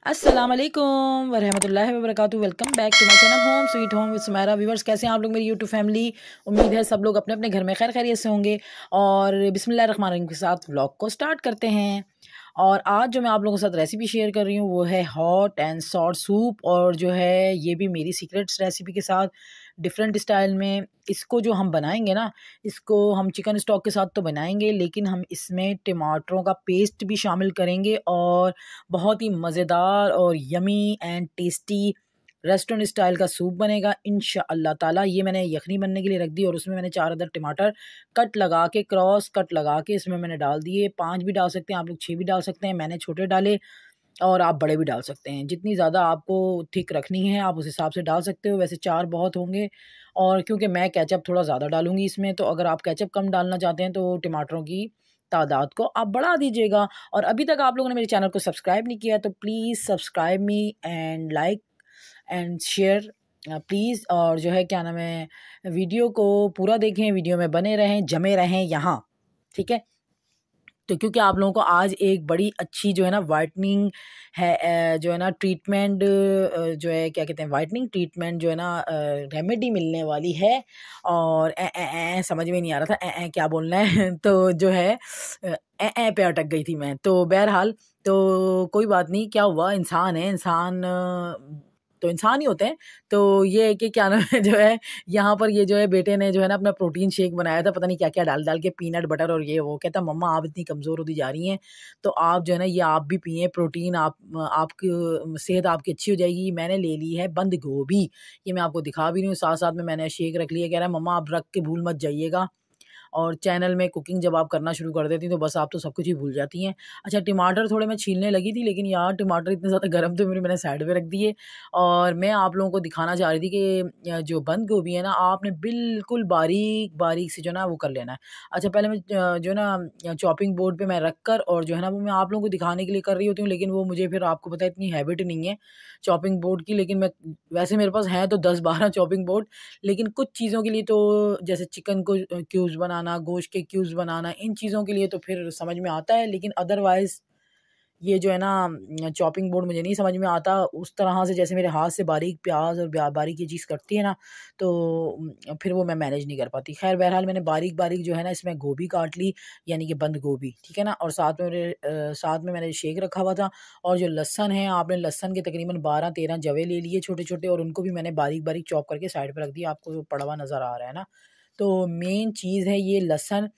अस्सलाम वालेकुम वरहमतुल्लाहि वबरकातुहू। Welcome back to my channel home sweet home with Sumaira. Viewers, कैसे हैं आप लोग? मेरी यूट्यूब फैमिली, उम्मीद है सब लोग अपने अपने घर में खैर खैरियत से होंगे। और बिस्मिल्लाहिर्रहमानिर्रहीम के साथ व्लॉग को स्टार्ट करते हैं। और आज जो मैं आप लोगों के साथ रेसिपी शेयर कर रही हूँ वो है हॉट एंड सॉर्ट सूप। और जो है ये भी मेरी सीक्रेट्स रेसिपी के साथ डिफरेंट स्टाइल में। इसको जो हम बनाएंगे ना, इसको हम चिकन स्टॉक के साथ तो बनाएंगे, लेकिन हम इसमें टमाटरों का पेस्ट भी शामिल करेंगे और बहुत ही मज़ेदार और yummy and tasty restaurant style का सूप बनेगा इंशाअल्लाह ताला। ये मैंने यखनी बनने के लिए रख दी और उसमें मैंने 4 अदर टमाटर कट लगा के, क्रॉस कट लगा के इसमें मैंने डाल दिए। 5 भी डाल सकते हैं आप लोग, 6 भी डाल सकते हैं, मैंने छोटे डाले और आप बड़े भी डाल सकते हैं। जितनी ज़्यादा आपको थिक रखनी है आप उस हिसाब से डाल सकते हो। वैसे 4 बहुत होंगे। और क्योंकि मैं केचप थोड़ा ज़्यादा डालूँगी इसमें, तो अगर आप केचप कम डालना चाहते हैं तो टमाटरों की तादाद को आप बढ़ा दीजिएगा। और अभी तक आप लोगों ने मेरे चैनल को सब्सक्राइब नहीं किया तो please subscribe me and like and share please. और जो है क्या नाम है, वीडियो को पूरा देखें, वीडियो में बने रहें, जमे रहें यहाँ, ठीक है। तो क्योंकि आप लोगों को आज एक बड़ी अच्छी जो है ना वाइटनिंग है, जो है ना ट्रीटमेंट, जो है क्या कहते हैं, वाइटनिंग ट्रीटमेंट जो है ना रेमेडी मिलने वाली है। और समझ में नहीं आ रहा था क्या बोलना है तो जो है पे अटक गई थी मैं। तो बहरहाल, तो कोई बात नहीं, क्या हुआ, इंसान है, इंसान तो इंसान ही होते हैं। तो ये है कि क्या नाम है, जो है यहाँ पर ये जो है बेटे ने जो है ना अपना प्रोटीन शेक बनाया था, पता नहीं क्या क्या डाल डाल के, पीनट बटर और ये वो। कहता मम्मा आप इतनी कमज़ोर होती जा रही हैं तो आप जो है ना ये आप भी पिए प्रोटीन, आपकी सेहत आपकी अच्छी हो जाएगी। मैंने ले ली है बंद गोभी, ये मैं आपको दिखा भी रही हूँ, साथ साथ में मैंने शेक रख लिया। कह रहा है मम्मा आप रख के भूल मत जाइएगा। और चैनल में कुकिंग जब आप करना शुरू कर देती हैं तो बस आप तो सब कुछ ही भूल जाती हैं। अच्छा, टमाटर थोड़े मैं छीलने लगी थी, लेकिन यार टमाटर इतने ज़्यादा गर्म थे मेरे, मैंने साइड पे रख दिए। और मैं आप लोगों को दिखाना चाह रही थी कि जो बंद गोभी है ना, आपने बिल्कुल बारीक बारीक से जो ना वो कर लेना है। अच्छा, पहले मैं जो ना चॉपिंग बोर्ड पे मैं रख कर और जो है ना वो मैं आप लोगों को दिखाने के लिए कर रही होती हूँ, लेकिन वो मुझे फिर आपको पता है इतनी हैबिट नहीं है चॉपिंग बोर्ड की। लेकिन मैं वैसे मेरे पास है तो 10-12 चॉपिंग बोर्ड, लेकिन कुछ चीज़ों के लिए तो जैसे चिकन को क्यूब्स बनाना, गोश्त के क्यूब्स बनाना, इन चीज़ों के लिए तो फिर समझ में आता है। लेकिन अदरवाइज़ ये जो है ना चॉपिंग बोर्ड मुझे नहीं समझ में आता उस तरह से, जैसे मेरे हाथ से बारीक प्याज और बारीक ये चीज़ कटती है ना, तो फिर वो मैं मैनेज नहीं कर पाती। खैर बहरहाल, मैंने बारीक बारीक जो है ना इसमें गोभी काट ली, यानी कि बंद गोभी, ठीक है ना। और साथ में मैंने शेक रखा हुआ था। और जो लहसन है, आपने लहसन के तकरीबन 12-13 जवे ले लिए छोटे छोटे, और उनको भी मैंने बारीक बारीक चॉप करके साइड पर रख दिया। आपको जो पड़ा हुआ नज़र आ रहा है ना, तो मेन चीज़ है ये लहसन,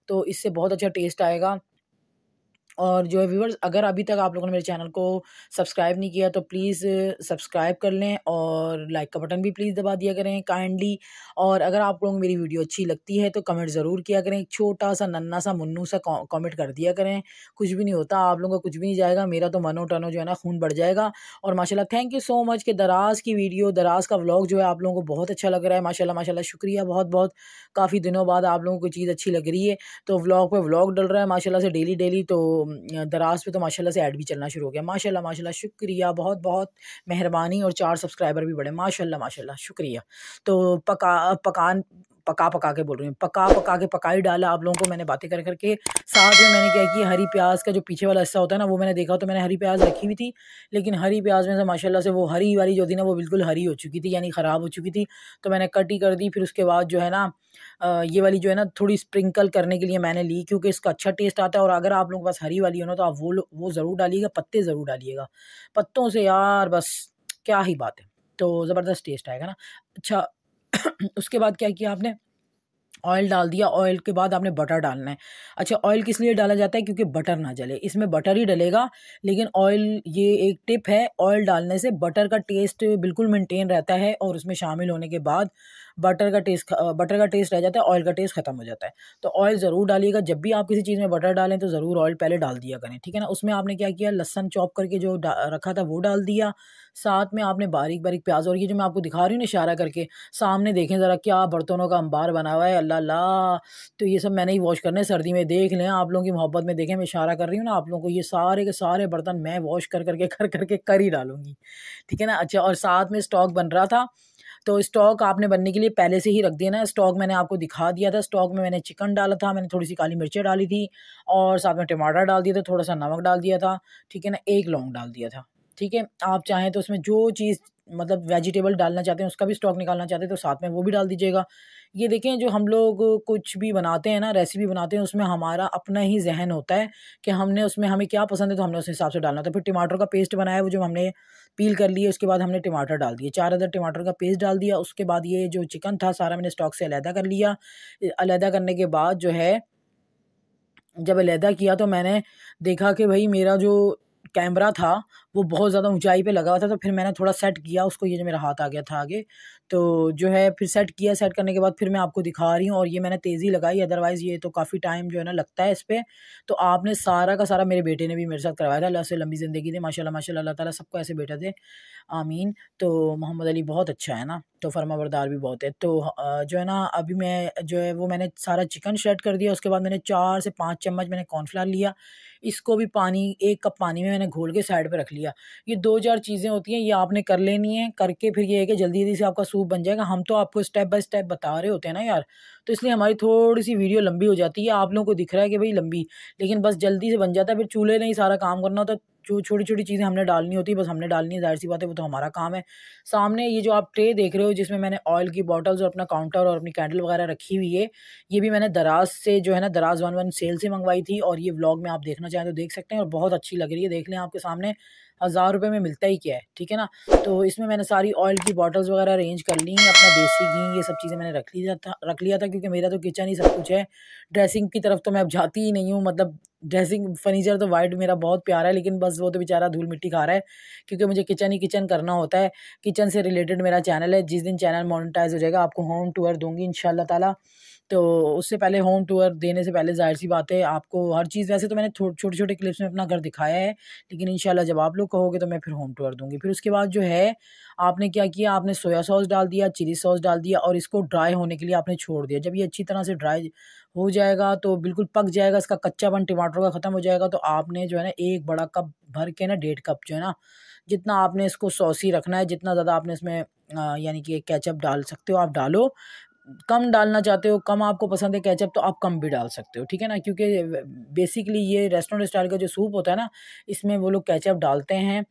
तो इससे बहुत अच्छा टेस्ट आएगा। और जो है व्यूअर्स, अगर अभी तक आप लोगों ने मेरे चैनल को सब्सक्राइब नहीं किया तो प्लीज़ सब्सक्राइब कर लें और लाइक का बटन भी प्लीज़ दबा दिया करें काइंडली। और अगर आप लोगों को मेरी वीडियो अच्छी लगती है तो कमेंट ज़रूर किया करें, एक छोटा सा नन्ना सा मुन्नू सा कमेंट कर दिया करें। कुछ भी नहीं होता, आप लोगों का कुछ भी नहीं जाएगा, मेरा तो मनो टनो जो है ना खून बढ़ जाएगा। और माशाल्लाह थैंक यू सो मच कि दराज की वीडियो, दराज का व्लॉग जो है आप लोगों को बहुत अच्छा लग रहा है। माशाल्लाह माशाल्लाह, शुक्रिया बहुत बहुत। काफ़ी दिनों बाद आप लोगों को चीज़ अच्छी लग रही है, तो व्लॉग पे व्लॉग डल रहा है माशाल्लाह से डेली डेली। तो दराज पे तो माशाल्लाह से ऐड भी चलना शुरू हो गया। माशाल्लाह माशाल्लाह, शुक्रिया बहुत बहुत, मेहरबानी। और 4 सब्सक्राइबर भी बढ़े, माशाल्लाह माशाल्लाह, शुक्रिया। तो पका पका के बोल रही हूँ, पका पका के पकाई डाला आप लोगों को मैंने बातें कर करके। साथ में मैंने क्या किया, हरी प्याज का जो पीछे वाला हिस्सा होता है ना, वो मैंने देखा तो मैंने हरी प्याज रखी हुई थी, लेकिन हरी प्याज में से माशाल्लाह से वो हरी वाली जो थी ना वो बिल्कुल हरी हो चुकी थी, यानी ख़राब हो चुकी थी। तो मैंने कट ही कर दी। फिर उसके बाद जो है ना ये वाली जो है ना थोड़ी स्प्रिंकल करने के लिए मैंने ली, क्योंकि इसका अच्छा टेस्ट आता है। और अगर आप लोगों के पास हरी वाली हो ना तो आप वो ज़रूर डालिएगा, पत्ते ज़रूर डालिएगा। पत्तों से यार बस क्या ही बात है, तो ज़बरदस्त टेस्ट आएगा ना। अच्छा उसके बाद क्या किया आपने, ऑयल डाल दिया। ऑयल के बाद आपने बटर डालना है। अच्छा, ऑयल किस लिए डाला जाता है, क्योंकि बटर ना जले, इसमें बटर ही डलेगा। लेकिन ऑयल, ये एक टिप है, ऑयल डालने से बटर का टेस्ट बिल्कुल मेंटेन रहता है, और उसमें शामिल होने के बाद बटर का टेस्ट रह जाता है, ऑयल का टेस्ट खत्म हो जाता है। तो ऑयल ज़रूर डालिएगा, जब भी आप किसी चीज़ में बटर डालें तो ज़रूर ऑयल पहले डाल दिया करें, ठीक है ना। उसमें आपने क्या किया, लहसन चॉप करके जो रखा था वो डाल दिया। साथ में आपने बारीक बारीक प्याज, और ये जो मैं आपको दिखा रही हूँ ना इशारा करके, सामने देखें ज़रा क्या बर्तनों का अंबार बना हुआ है, अल्लाह अल्लाह। तो ये सब मैंने ही वॉश करने, सर्दी में देख लें, आप लोगों की मोहब्बत में देखें, मैं इशारा कर रही हूँ ना आप लोगों को, ये सारे के सारे बर्तन मैं वॉश कर करके कर ही डालूंगी, ठीक है ना। अच्छा, और साथ में स्टॉक बन रहा था, तो स्टॉक आपने बनने के लिए पहले से ही रख देना है। स्टॉक मैंने आपको दिखा दिया था, स्टॉक में मैंने चिकन डाला था, मैंने थोड़ी सी काली मिर्चें डाली थी, और साथ में टमाटर डाल दिया था, थोड़ा सा नमक डाल दिया था, ठीक है ना, एक लौंग डाल दिया था, ठीक है। आप चाहें तो उसमें जो चीज़ मतलब वेजिटेबल डालना चाहते हैं उसका भी स्टॉक निकालना चाहते हैं तो साथ में वो भी डाल दीजिएगा। ये देखें, जो हम लोग कुछ भी बनाते हैं ना, रेसिपी बनाते हैं, उसमें हमारा अपना ही ज़हन होता है कि हमने उसमें हमें क्या पसंद है तो हमने उस हिसाब से डालना होता है। फिर टमाटर का पेस्ट बनाया वो जो हमने पील कर लिए, उसके बाद हमने टमाटर डाल दिए, 4 अदर टमाटर का पेस्ट डाल दिया। उसके बाद ये जो चिकन था सारा मैंने स्टॉक से अलहदा कर लिया। अलहदा करने के बाद जो है, जब अलहदा किया तो मैंने देखा कि भाई मेरा जो कैमरा था वो बहुत ज़्यादा ऊंचाई पे लगा हुआ था, तो फिर मैंने थोड़ा सेट किया उसको। ये जो मेरा हाथ आ गया था आगे, तो जो है फिर सेट किया। सेट करने के बाद फिर मैं आपको दिखा रही हूँ, और ये मैंने तेज़ी लगाई, अदरवाइज़ ये तो काफ़ी टाइम जो है ना लगता है इस पर। तो आपने सारा का सारा, मेरे बेटे ने भी मेरे साथ करवाया था, अल्लाह से लंबी ज़िंदगी दे, माशाल्लाह माशाल्लाह, अल्लाह ताला सबको ऐसे बेटा दे, आमीन। तो मोहम्मद अली बहुत अच्छा है ना, तो फर्माबरदार भी बहुत है। तो जो है ना, अभी मैं जो है वो मैंने सारा चिकन श्रेड कर दिया। उसके बाद मैंने 4 से 5 चम्मच मैंने कॉर्नफ्लावर लिया, इसको भी पानी 1 कप पानी में मैंने घोल के साइड पे रख लिया। ये 2-4 चीज़ें होती हैं, ये आपने कर लेनी है, करके फिर ये है कि जल्दी-जल्दी से आपका सूप बन जाएगा। हम तो आपको स्टेप बाय स्टेप बता रहे होते हैं ना यार, तो इसलिए हमारी थोड़ी-सी वीडियो लंबी हो जाती है। आप लोगों को दिख रहा है कि भई लंबी, लेकिन बस जल्दी से बन जाता है, फिर चूल्हे में ही सारा काम करना होता है। जो छोटी-छोटी चीज़ें हमने डालनी होती है, बस हमने डालनी है, ज़ाहिर-सी बात है वो तो हमारा काम है। सामने ये जो आप ट्रे देख रहे हो जिसमें मैंने ऑयल की बॉटल्स और अपना काउंटर और अपनी कैंडल वगैरह रखी हुई है, ये भी मैंने दराज़ से जो है ना, दराज़ 11 सेल से मंगवाई थी, और ये व्लॉग में आप देखना चाहें तो देख सकते हैं, और बहुत अच्छी लग रही है। देख लें, आपके सामने 1000 रुपये में मिलता ही क्या है, ठीक है ना। तो इसमें मैंने सारी ऑयल की बॉटल्स वगैरह अरेंज कर ली हैं, अपना देसी घी ये सब चीज़ें मैंने रख लिया था, क्योंकि मेरा तो किचन ही सब कुछ है। ड्रेसिंग की तरफ तो मैं अब जाती ही नहीं हूँ, मतलब ड्रेसिंग फर्नीचर तो वाइट मेरा बहुत प्यारा है, लेकिन बस वो तो बेचारा धूल मिट्टी खा रहा है, क्योंकि मुझे किचन ही किचन करना होता है। किचन से रिलेटेड मेरा चैनल है, जिस दिन चैनल मोनेटाइज हो जाएगा आपको होम टूर दूंगी इंशाल्लाह ताला। तो उससे पहले, होम टूर देने से पहले ज़ाहिर सी बात है आपको हर चीज़, वैसे तो मैंने छोटे-छोटे क्लिप्स में अपना घर दिखाया है, लेकिन इंशाल्लाह जब आप लोग कहोगे तो मैं फिर होम टूर दूँगी। फिर उसके बाद जो है, आपने क्या किया, आपने सोया सॉस डाल दिया, चिली सॉस डाल दिया, और इसको ड्राई होने के लिए आपने छोड़ दिया। जब ये अच्छी तरह से ड्राई हो जाएगा तो बिल्कुल पक जाएगा, इसका कच्चापन टमाटर का ख़त्म हो जाएगा, तो आपने जो है ना 1 बड़ा कप भर के ना, 1.5 कप जो है ना, जितना आपने इसको सॉसी रखना है, जितना ज़्यादा आपने इसमें यानी कि केचअप डाल सकते हो आप डालो। कम डालना चाहते हो, कम आपको पसंद है केचअप, तो आप कम भी डाल सकते हो, ठीक है ना। क्योंकि बेसिकली ये रेस्टोरेंट स्टाइल का जो सूप होता है ना, इसमें वो लोग केचअप डालते हैं।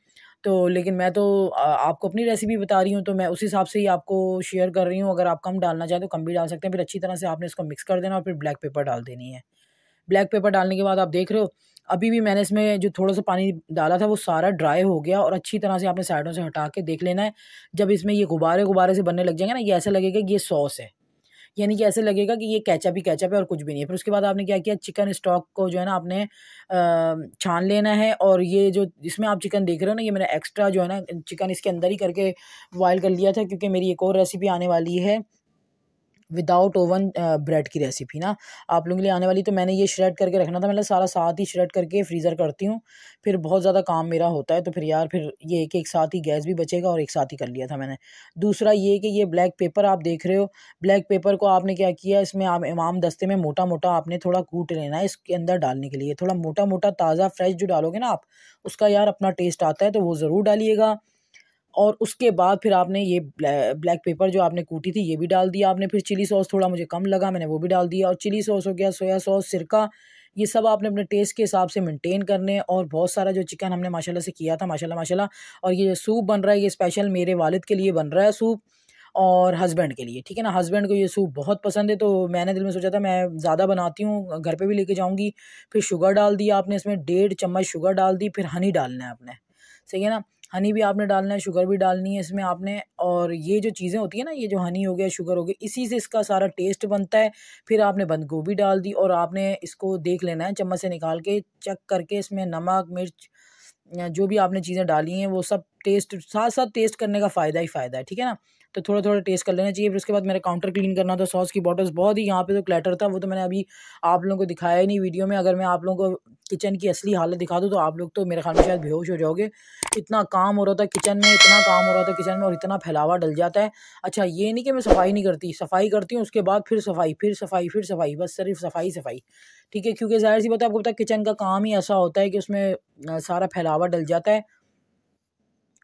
तो लेकिन मैं तो आपको अपनी रेसिपी बता रही हूँ, तो मैं उस हिसाब से ही आपको शेयर कर रही हूँ। अगर आप कम डालना चाहें तो कम भी डाल सकते हैं। फिर अच्छी तरह से आपने इसको मिक्स कर देना, और फिर ब्लैक पेपर डाल देनी है। ब्लैक पेपर डालने के बाद आप देख रहे हो, अभी भी मैंने इसमें जो थोड़ा-सा पानी डाला था वो सारा ड्राई हो गया, और अच्छी तरह से आपने साइडों से हटा के देख लेना है। जब इसमें ये गुब्बारे-गुब्बारे से बनने लग जाएँगे ना, ये ऐसा लगेगा कि ये सॉस है। यानी कि ऐसे लगेगा कि ये केचअप ही केचअप है और कुछ भी नहीं है। फिर उसके बाद आपने क्या किया, चिकन स्टॉक को जो है ना आपने छान लेना है, और ये जो इसमें आप चिकन देख रहे हो ना, ये मैंने एक्स्ट्रा जो है ना चिकन इसके अंदर ही करके बॉयल कर लिया था, क्योंकि मेरी एक और रेसिपी आने वाली है विदाउट ओवन ब्रेड की रेसिपी ना, आप लोगों के लिए आने वाली। तो मैंने ये श्रेड करके रखना था, मतलब सारा साथ ही श्रेड करके फ्रीज़र करती हूँ, फिर बहुत ज़्यादा काम मेरा होता है, तो फिर यार फिर ये एक साथ ही गैस भी बचेगा, और एक साथ ही कर लिया था मैंने। दूसरा ये कि ये ब्लैक पेपर आप देख रहे हो, ब्लैक पेपर को आपने क्या किया, इसमें आप इमाम दस्ते में मोटा-मोटा आपने थोड़ा कूट लेना है इसके अंदर डालने के लिए। थोड़ा मोटा-मोटा ताज़ा फ्रेश जो डालोगे ना आप, उसका यार अपना टेस्ट आता है, तो वो ज़रूर डालिएगा। और उसके बाद फिर आपने ये ब्लैक पेपर जो आपने कूटी थी ये भी डाल दिया आपने। फिर चिली सॉस थोड़ा मुझे कम लगा, मैंने वो भी डाल दिया। और चिली सॉस हो गया, सोया सॉस, सिरका, ये सब आपने अपने टेस्ट के हिसाब से मेंटेन करने हैं। और बहुत सारा जो चिकन हमने माशाल्लाह से किया था, माशाल्लाह माशाल्लाह। और ये जो सूप बन रहा है, ये स्पेशल मेरे वालिद के लिए बन रहा है सूप, और हस्बैंड के लिए, ठीक है ना। हस्बैंड को ये सूप बहुत पसंद है, तो मैंने दिल में सोचा था मैं ज़्यादा बनाती हूँ, घर पे भी लेके जाऊँगी। फिर शुगर डाल दिया आपने इसमें, 1.5 चम्मच शुगर डाल दी। फिर हनी डालना है आपने, सही है ना। हनी भी आपने डालना है, शुगर भी डालनी है इसमें आपने। और ये जो चीज़ें होती है ना, ये जो हनी हो गया, शुगर हो गया, इसी से इसका सारा टेस्ट बनता है। फिर आपने बंद गोभी डाल दी, और आपने इसको देख लेना है चम्मच से निकाल के, चेक करके इसमें नमक मिर्च जो भी आपने चीज़ें डाली हैं वो सब टेस्ट साथ साथ टेस्ट करने का फ़ायदा ही फ़ायदा है, ठीक है ना। तो थोड़ा थोड़ा टेस्ट कर लेना चाहिए। फिर उसके बाद मेरा काउंटर क्लीन करना था, सॉस की बॉटल्स बहुत ही यहाँ पे तो क्लटर था, वो तो मैंने अभी आप लोगों को दिखाया ही नहीं वीडियो में। अगर मैं आप लोगों को किचन की असली हालत दिखा दूँ तो आप लोग तो मेरे ख्याल में शायद बेहोश हो जाओगे। इतना काम हो रहा था किचन में, इतना काम हो रहा था किचन में, और इतना फैलावा डल जाता है। अच्छा ये नहीं कि मैं सफाई नहीं करती, सफाई करती हूँ, उसके बाद फिर सफाई, फिर सफाई, फिर सफाई, बस सिर्फ सफाई सफाई, ठीक है। क्योंकि ज़ाहिर सी बात है, आपको पता है किचन का काम ही ऐसा होता है कि उसमें सारा फैलावा डल जाता है।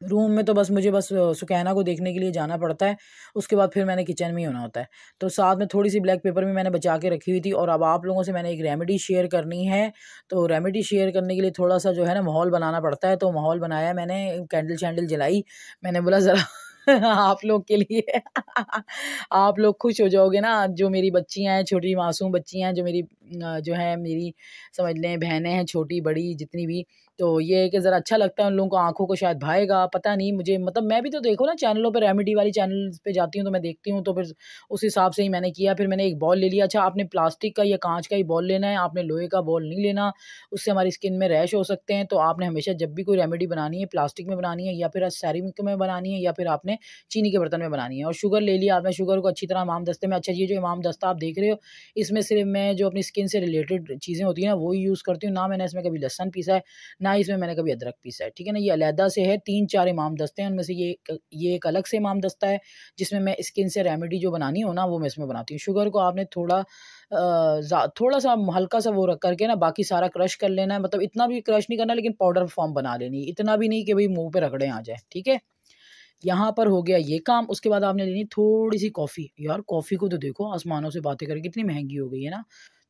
रूम में तो बस मुझे बस सुकैना को देखने के लिए जाना पड़ता है, उसके बाद फिर मैंने किचन में ही होना होता है। तो साथ में थोड़ी सी ब्लैक पेपर भी मैंने बचा के रखी हुई थी। और अब आप लोगों से मैंने एक रेमेडी शेयर करनी है। तो रेमेडी शेयर करने के लिए थोड़ा सा जो है ना माहौल बनाना पड़ता है। तो माहौल बनाया मैंने, कैंडल शैंडल जलाई। मैंने बोला ज़रा आप लोग के लिए आप लोग खुश हो जाओगे ना, जो मेरी बच्चियाँ हैं, छोटी मासूम बच्चियाँ हैं, जो मेरी जो है मेरी समझ लें बहनें हैं, छोटी बड़ी जितनी भी। तो ये है कि ज़रा अच्छा लगता है उन लोगों को, आँखों को शायद भाएगा, पता नहीं मुझे, मतलब मैं भी तो देखो ना चैनलों पे, रेमेडी वाली चैनल्स पे जाती हूँ तो मैं देखती हूँ, तो फिर उस हिसाब से ही मैंने किया। फिर मैंने एक बॉल ले लिया। अच्छा, आपने प्लास्टिक का या कांच का ही बॉल लेना है, आपने लोहे का बॉल नहीं लेना, उससे हमारी स्किन में रैश हो सकते हैं। तो आपने हमेशा जब भी कोई रेमेडी बनानी है प्लास्टिक में बनानी है, या फिर सेरेमिक में बनानी है, या फिर आपने चीनी के बर्तन में बनानी है। और शुगर ले लिया आपने, शुगर को अच्छी तरह इमाम दस्ते में, अच्छा ये जो इमाम दस्ता आप देख रहे हो, इसमें सिर्फ मैं जो अपनी स्किन से रिलेटेड चीज़ें होती हैं ना वही यूज़ करती हूँ। ना मैंने इसमें कभी लहसन पीसा है, ना इसमें मैंने कभी अदरक पीसा है, ठीक है ना। ये अलहदा से है, 3-4 इमाम दस्ते हैं, उनमें से ये एक अलग से इमाम दस्ता है जिसमें मैं स्किन से रेमेडी जो बनानी हो ना वो मैं इसमें बनाती हूँ। शुगर को आपने थोड़ा सा हल्का सा वो रख करके ना बाकी सारा क्रश कर लेना है, मतलब इतना भी क्रश नहीं करना, लेकिन पाउडर फॉर्म बना लेनी है, इतना भी नहीं कि भाई मुंह पे रगड़े आ जाए, ठीक है। यहाँ पर हो गया ये काम। उसके बाद आपने लेनी थोड़ी सी कॉफ़ी। यार कॉफ़ी को तो देखो आसमानों से बातें करके कितनी महंगी हो गई है ना।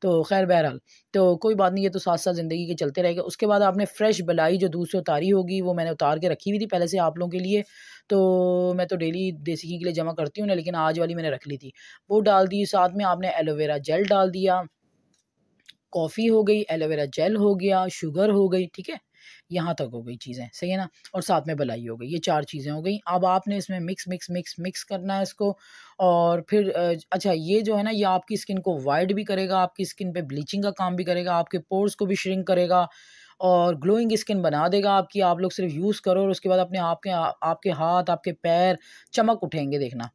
तो खैर बहरहाल, तो कोई बात नहीं, ये तो साथ साथ ज़िंदगी के चलते रहेगा। उसके बाद आपने फ्रेश बलाई जो दूध से उतारी होगी वो मैंने उतार के रखी हुई थी पहले से आप लोगों के लिए। तो मैं तो डेली देसी घी के लिए जमा करती हूँ ना, लेकिन आज वाली मैंने रख ली थी, वो डाल दी। साथ में आपने एलोवेरा जेल डाल दिया, कॉफ़ी हो गई, एलोवेरा जेल हो गया, शुगर हो गई, ठीक है। यहाँ तक हो गई चीज़ें, सही है ना। और साथ में बलाई हो गई, ये 4 चीज़ें हो गई। अब आपने इसमें मिक्स मिक्स मिक्स मिक्स करना है इसको। और फिर अच्छा ये जो है ना ये आपकी स्किन को वाइट भी करेगा, आपकी स्किन पे ब्लीचिंग का काम भी करेगा, आपके पोर्स को भी श्रिंक करेगा और ग्लोइंग स्किन बना देगा आपकी। आप लोग सिर्फ यूज़ करो और उसके बाद अपने आपके हाथ, आपके पैर चमक उठेंगे, देखना।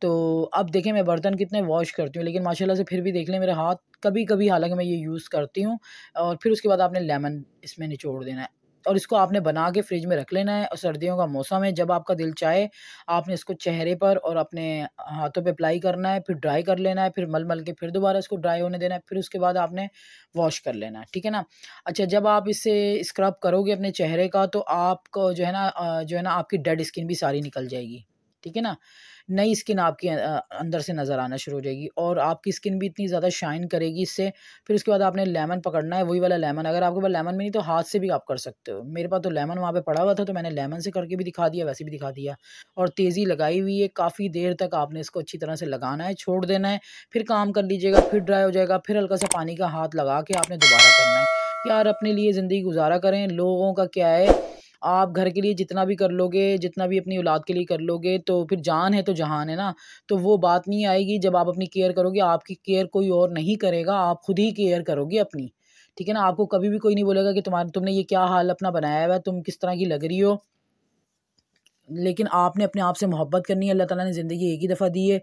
तो अब देखें मैं बर्तन कितने वॉश करती हूँ, लेकिन माशाल्लाह से फिर भी देख लें मेरे हाथ कभी-कभी, हालाँकि मैं ये यूज़ करती हूँ। और फिर उसके बाद आपने लेमन इसमें निचोड़ देना है और इसको आपने बना के फ्रिज में रख लेना है। और सर्दियों का मौसम है, जब आपका दिल चाहे आपने इसको चेहरे पर और अपने हाथों पे अप्लाई करना है, फिर ड्राई कर लेना है, फिर मल-मल के फिर दोबारा इसको ड्राई होने देना है, फिर उसके बाद आपने वॉश कर लेना है, ठीक है ना। अच्छा, जब आप इससे स्क्रब करोगे अपने चेहरे का तो आपको जो है ना आपकी डेड स्किन भी सारी निकल जाएगी, ठीक है ना। नई स्किन आपकी अंदर से नज़र आना शुरू हो जाएगी और आपकी स्किन भी इतनी ज़्यादा शाइन करेगी इससे। फिर उसके बाद आपने लेमन पकड़ना है, वही वाला लेमन। अगर आपके पास लेमन में नहीं तो हाथ से भी आप कर सकते हो। मेरे पास तो लेमन वहाँ पे पड़ा हुआ था तो मैंने लेमन से करके भी दिखा दिया, वैसे भी दिखा दिया। और तेज़ी लगाई हुई है, काफ़ी देर तक आपने इसको अच्छी तरह से लगाना है, छोड़ देना है, फिर काम कर लीजिएगा, फिर ड्राई हो जाएगा, फिर हल्का सा पानी का हाथ लगा के आपने दोबारा करना है। यार अपने लिए ज़िंदगी गुज़ारा करें, लोगों का क्या है, आप घर के लिए जितना भी कर लोगे, जितना भी अपनी औलाद के लिए कर लोगे, तो फिर जान है तो जहान है ना। तो वो बात नहीं आएगी जब आप अपनी केयर करोगे, आपकी केयर कोई और नहीं करेगा, आप खुद ही केयर करोगे अपनी, ठीक है ना। आपको कभी भी कोई नहीं बोलेगा कि तुमने ये क्या हाल अपना बनाया हुआ है, तुम किस तरह की लग रही हो। लेकिन आपने अपने आप से मोहब्बत करनी है। अल्लाह ताला ने ज़िंदगी एक ही दफ़ा दी है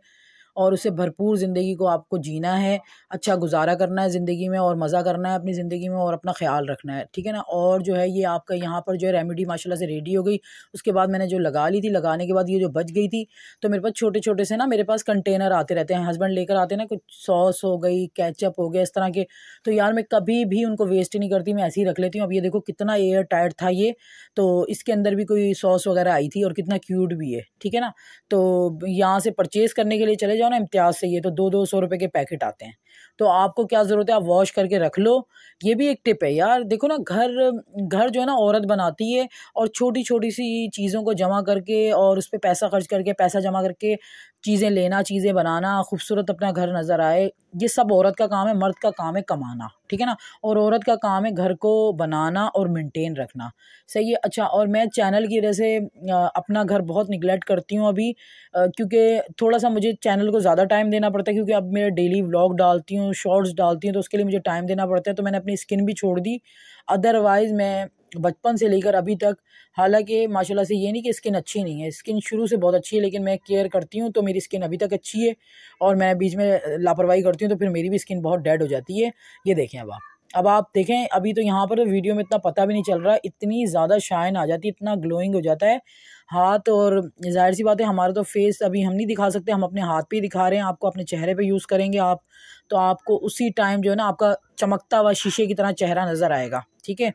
और उससे भरपूर ज़िंदगी को आपको जीना है, अच्छा गुज़ारा करना है ज़िंदगी में और मज़ा करना है अपनी ज़िंदगी में और अपना ख़्याल रखना है, ठीक है ना। और जो है ये आपका यहाँ पर जो है रेमेडी माशाल्लाह से रेडी हो गई। उसके बाद मैंने जो लगा ली थी, लगाने के बाद ये जो बच गई थी, तो मेरे पास छोटे-छोटे से ना मेरे पास कंटेनर आते रहते हैं, हस्बैंड लेकर आते हैं ना, कुछ सॉस हो गई, केचअप हो गया, इस तरह के। तो यार मैं कभी भी उनको वेस्ट नहीं करती, मैं ऐसे ही रख लेती हूँ। अब ये देखो कितना एयर टाइट था ये, तो इसके अंदर भी कोई सॉस वगैरह आई थी और कितना क्यूट भी है, ठीक है ना। तो यहाँ से परचेज़ करने के लिए चले जाओ ना इम्तियाज़ से, ये तो 200-200 रुपए के पैकेट आते हैं। तो आपको क्या ज़रूरत है, आप वॉश करके रख लो। ये भी एक टिप है यार, देखो ना घर घर जो है ना औरत बनाती है और छोटी-छोटी सी चीज़ों को जमा करके और उस पे पैसा खर्च करके, पैसा जमा करके चीज़ें लेना, चीज़ें बनाना, खूबसूरत अपना घर नज़र आए, ये सब औरत का काम है। मर्द का काम है कमाना, ठीक है ना। और औरत का काम है घर को बनाना और मेंटेन रखना, सही है। अच्छा, और मैं चैनल की वजह से अपना घर बहुत निगलेक्ट करती हूँ अभी, क्योंकि थोड़ा-सा मुझे चैनल को ज़्यादा टाइम देना पड़ता है, क्योंकि अब मैं डेली व्लॉग डालती हूँ, शॉर्ट्स डालती हूँ, तो उसके लिए मुझे टाइम देना पड़ता है। तो मैंने अपनी स्किन भी छोड़ दी। अदरवाइज़ मैं बचपन से लेकर अभी तक, हालाँकि माशाल्लाह से ये नहीं कि स्किन अच्छी नहीं है, स्किन शुरू से बहुत अच्छी है, लेकिन मैं केयर करती हूँ तो मेरी स्किन अभी तक अच्छी है। और मैं बीच में लापरवाही करती हूँ तो फिर मेरी भी स्किन बहुत डेड हो जाती है। ये देखें अब आप देखें, अभी तो यहाँ पर वीडियो में इतना पता भी नहीं चल रहा, इतनी ज़्यादा शाइन आ जाती है, इतना ग्लोइंग हो जाता है हाथ। और ज़ाहिर-सी बात है हमारा तो फेस अभी हम नहीं दिखा सकते, हम अपने हाथ पे ही दिखा रहे हैं, आपको अपने चेहरे पे यूज़ करेंगे आप, तो आपको उसी टाइम जो है ना आपका चमकता हुआ शीशे की तरह चेहरा नज़र आएगा, ठीक है।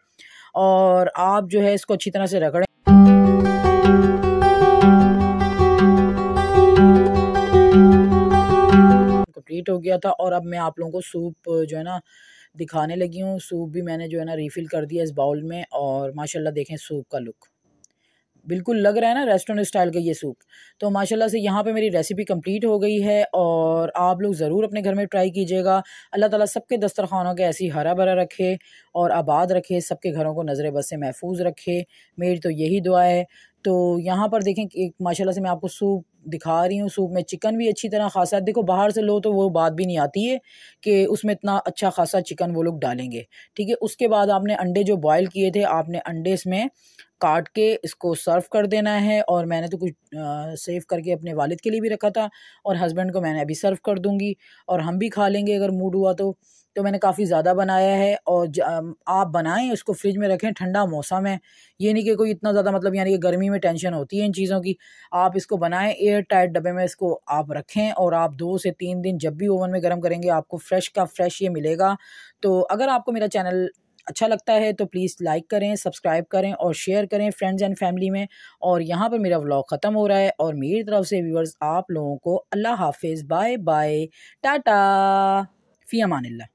और आप जो है इसको अच्छी तरह से रगड़ें। किया था। और अब मैं आप लोगों को सूप जो है ना दिखाने लगी हूँ। सूप भी मैंने जो है ना रिफ़िल कर दिया इस बाउल में, और माशाल्लाह देखें सूप का लुक बिल्कुल लग रहा है ना रेस्टोरेंट स्टाइल का ये सूप। तो माशाल्लाह से यहाँ पे मेरी रेसिपी कंप्लीट हो गई है, और आप लोग ज़रूर अपने घर में ट्राई कीजिएगा। अल्लाह ताला सबके दस्तरखानों के ऐसी हरा भरा रखे और आबाद रखे, सबके घरों को नज़र बद से महफूज रखे, मेरी तो यही दुआ है। तो यहाँ पर देखें कि माशाल्लाह से मैं आपको सूप दिखा रही हूँ। सूप में चिकन भी अच्छी तरह खासा है। देखो बाहर से लो तो वो बात भी नहीं आती है कि उसमें इतना अच्छा खासा चिकन वो लोग डालेंगे, ठीक है। उसके बाद आपने अंडे जो बॉयल किए थे, आपने अंडे इसमें काट के इसको सर्व कर देना है। और मैंने तो कुछ सेव करके अपने वालिद के लिए भी रखा था, और हस्बैंड को मैंने अभी सर्व कर दूँगी, और हम भी खा लेंगे अगर मूड हुआ तो। तो मैंने काफ़ी ज़्यादा बनाया है, और आप बनाएँ, इसको फ्रिज में रखें, ठंडा मौसम है। ये नहीं कि कोई इतना ज़्यादा मतलब यानी कि गर्मी में टेंशन होती है इन चीज़ों की। आप इसको बनाएँ, एयर टाइट डब्बे में इसको आप रखें, और आप 2 से 3 दिन जब भी ओवन में गर्म करेंगे आपको फ्रेश का फ्रेश ये मिलेगा। तो अगर आपको मेरा चैनल अच्छा लगता है तो प्लीज़ लाइक करें, सब्सक्राइब करें और शेयर करें फ्रेंड्स एंड फैमिली में। और यहाँ पर मेरा व्लॉग ख़त्म हो रहा है, और मेरी तरफ से व्यूअर्स आप लोगों को अल्लाह हाफ़िज़, बाय बाय, टाटा, फ़ी अमानिल्लाह।